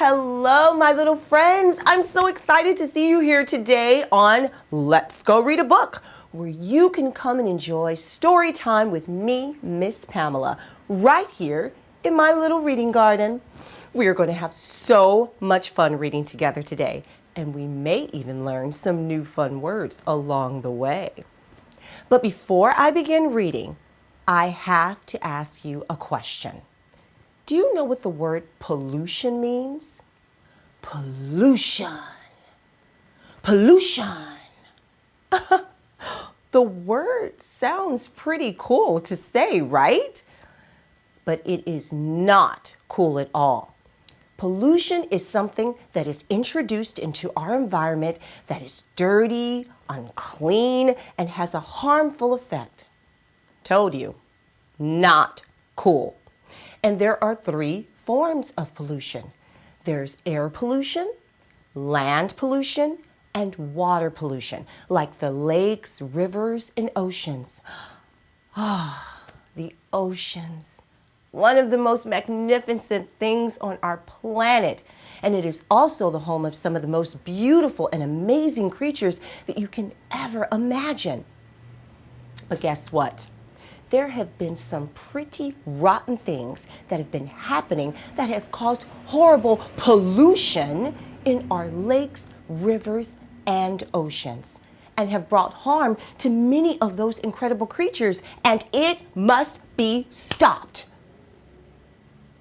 Hello, my little friends. I'm so excited to see you here today on Let's Go Read a Book, where you can come and enjoy story time with me, Miss Pamela, right here in my little reading garden. We are going to have so much fun reading together today, and we may even learn some new fun words along the way. But before I begin reading, I have to ask you a question. Do you know what the word pollution means? Pollution. Pollution. The word sounds pretty cool to say, right? But it is not cool at all. Pollution is something that is introduced into our environment that is dirty, unclean, and has a harmful effect. Told you, not cool. And there are three forms of pollution. There's air pollution, land pollution, and water pollution, like the lakes, rivers, and oceans. The oceans. One of the most magnificent things on our planet. And it is also the home of some of the most beautiful and amazing creatures that you can ever imagine. But guess what? There have been some pretty rotten things that have been happening that has caused horrible pollution in our lakes, rivers, and oceans, and have brought harm to many of those incredible creatures, and it must be stopped.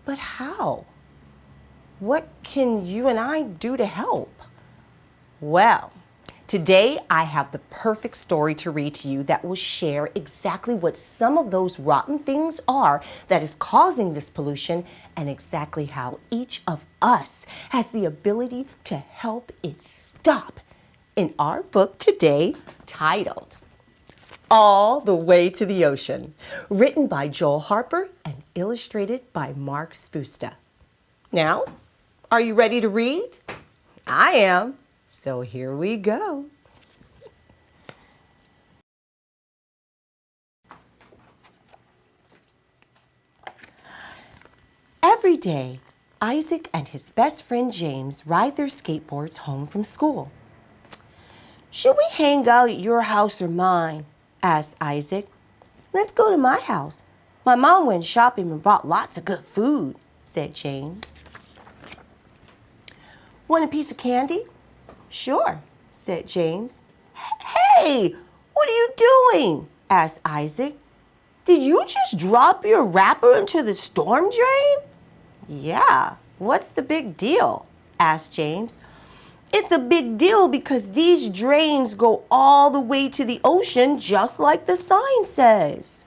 But how? What can you and I do to help? Well, today, I have the perfect story to read to you that will share exactly what some of those rotten things are that is causing this pollution and exactly how each of us has the ability to help it stop in our book today titled All the Way to the Ocean, written by Joel Harper and illustrated by Marq Spusta. Now, are you ready to read? I am. So here we go. Every day, Isaac and his best friend James ride their skateboards home from school. "Should we hang out at your house or mine?" asked Isaac. "Let's go to my house. My mom went shopping and brought lots of good food," said James. "Want a piece of candy?" "Sure," said James. "Hey, what are you doing?" asked Isaac. "Did you just drop your wrapper into the storm drain?" "Yeah, what's the big deal?" asked James. "It's a big deal because these drains go all the way to the ocean just like the sign says."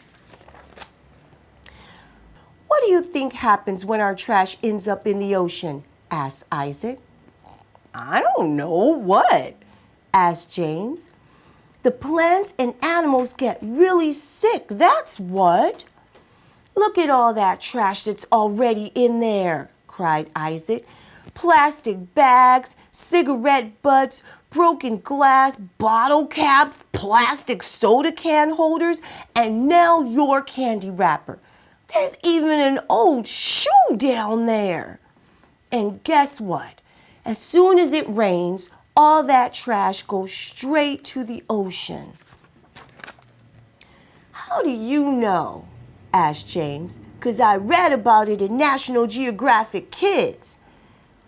"What do you think happens when our trash ends up in the ocean?" asked Isaac. "I don't know, what?" asked James. "The plants and animals get really sick, that's what." "Look at all that trash that's already in there," cried Isaac. "Plastic bags, cigarette butts, broken glass, bottle caps, plastic soda can holders, and now your candy wrapper. There's even an old shoe down there. And guess what? As soon as it rains, all that trash goes straight to the ocean." "How do you know?" asked James. "'Cause I read about it in National Geographic Kids."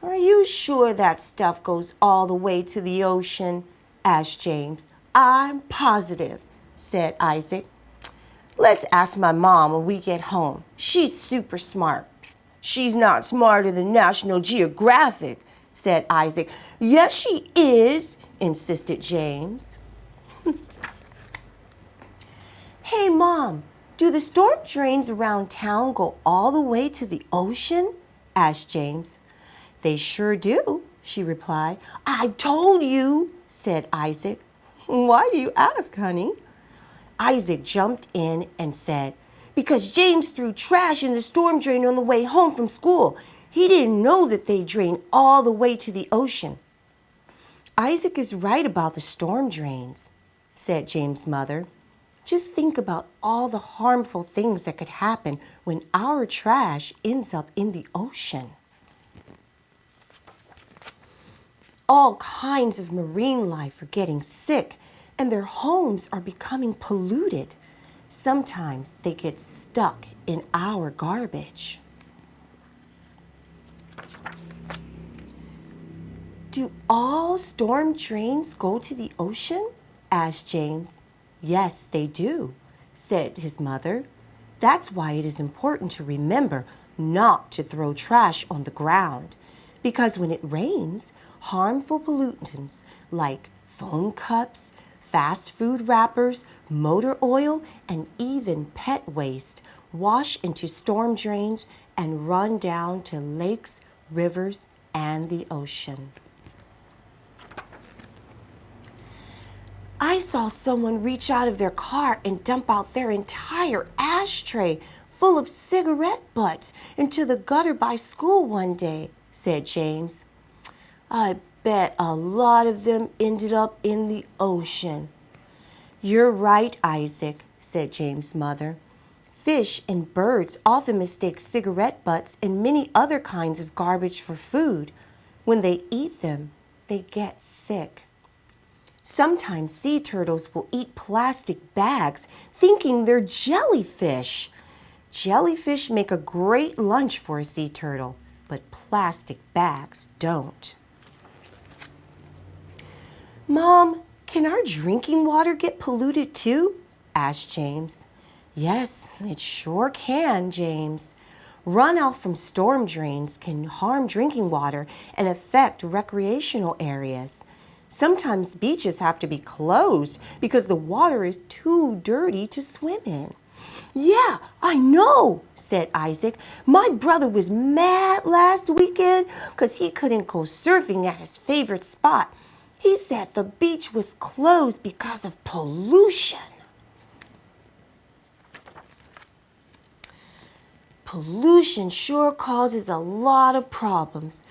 "Are you sure that stuff goes all the way to the ocean?" asked James. "I'm positive," said Isaac. "Let's ask my mom when we get home. She's super smart." "She's not smarter than National Geographic," said Isaac. "Yes, she is," insisted James. "Hey, Mom, do the storm drains around town go all the way to the ocean?" asked James. "They sure do," she replied. "I told you," said Isaac. "Why do you ask, honey?" Isaac jumped in and said, "Because James threw trash in the storm drain on the way home from school. He didn't know that they drain all the way to the ocean." "Isaac is right about the storm drains," said James' mother. "Just think about all the harmful things that could happen when our trash ends up in the ocean." All kinds of marine life are getting sick, and their homes are becoming polluted. Sometimes they get stuck in our garbage. Do all storm drains go to the ocean? Asked James. Yes, they do, said his mother. That's why it is important to remember not to throw trash on the ground, because when it rains, harmful pollutants like phone cups, fast food wrappers, motor oil, and even pet waste wash into storm drains and run down to lakes, rivers, and the ocean. I saw someone reach out of their car and dump out their entire ashtray full of cigarette butts into the gutter by school one day, said James. I bet a lot of them ended up in the ocean. You're right, Isaac, said James' mother. Fish and birds often mistake cigarette butts and many other kinds of garbage for food. When they eat them, they get sick. Sometimes sea turtles will eat plastic bags thinking they're jellyfish. Jellyfish make a great lunch for a sea turtle, but plastic bags don't. Mom, can our drinking water get polluted too? Asked James. Yes, it sure can, James. Runoff from storm drains can harm drinking water and affect recreational areas. Sometimes beaches have to be closed because the water is too dirty to swim in. Yeah, I know, said Isaac. My brother was mad last weekend because he couldn't go surfing at his favorite spot. He said the beach was closed because of pollution. Pollution sure causes a lot of problems.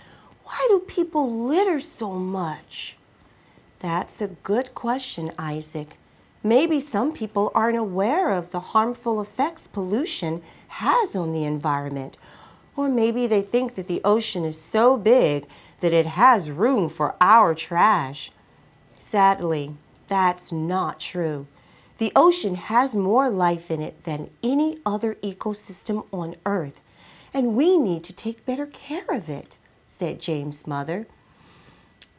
Why do people litter so much? That's a good question, Isaac. Maybe some people aren't aware of the harmful effects pollution has on the environment. Or maybe they think that the ocean is so big that it has room for our trash. Sadly, that's not true. The ocean has more life in it than any other ecosystem on Earth, and we need to take better care of it, said James' mother.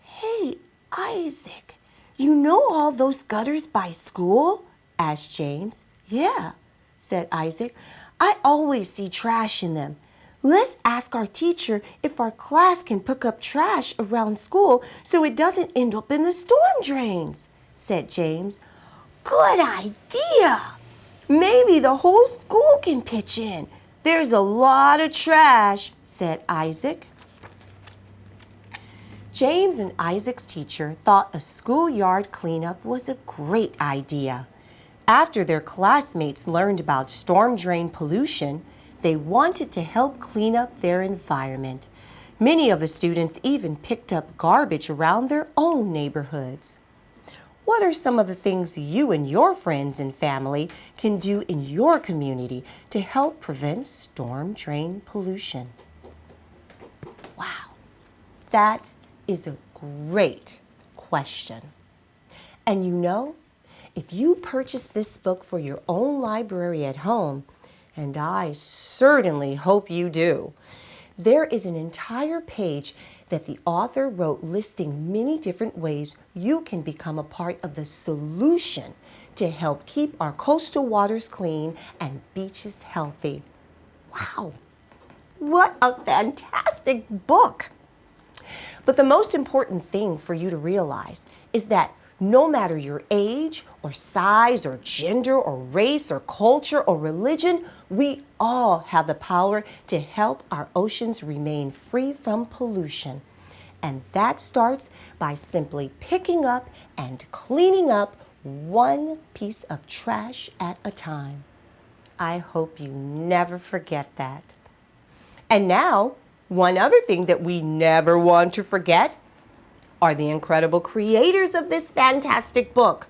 Hey, Isaac, you know all those gutters by school? Asked James. Yeah, said Isaac. I always see trash in them. Let's ask our teacher if our class can pick up trash around school so it doesn't end up in the storm drains, said James. Good idea. Maybe the whole school can pitch in. There's a lot of trash, said Isaac. James and Isaac's teacher thought a schoolyard cleanup was a great idea. After their classmates learned about storm drain pollution, they wanted to help clean up their environment. Many of the students even picked up garbage around their own neighborhoods. What are some of the things you and your friends and family can do in your community to help prevent storm drain pollution? Wow, that is a great question. And you know, if you purchase this book for your own library at home, and I certainly hope you do, there is an entire page that the author wrote listing many different ways you can become a part of the solution to help keep our coastal waters clean and beaches healthy. Wow, what a fantastic book! But the most important thing for you to realize is that no matter your age or size or gender or race or culture or religion, we all have the power to help our oceans remain free from pollution. And that starts by simply picking up and cleaning up one piece of trash at a time. I hope you never forget that. And now, one other thing that we never want to forget are the incredible creators of this fantastic book.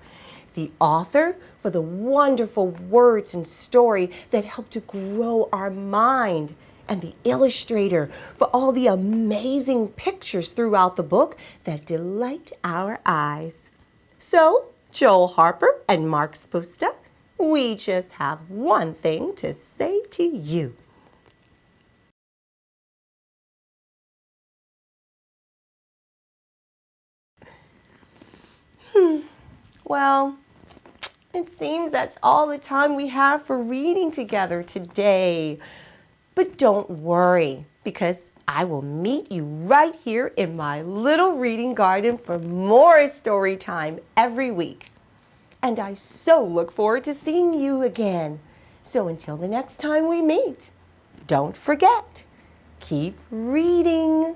The author for the wonderful words and story that help to grow our mind. and the illustrator for all the amazing pictures throughout the book that delight our eyes. So, Joel Harper and Marq Spusta, we just have one thing to say to you. Well, it seems that's all the time we have for reading together today. But don't worry, because I will meet you right here in my little reading garden for more story time every week. And I so look forward to seeing you again. So until the next time we meet, don't forget, keep reading.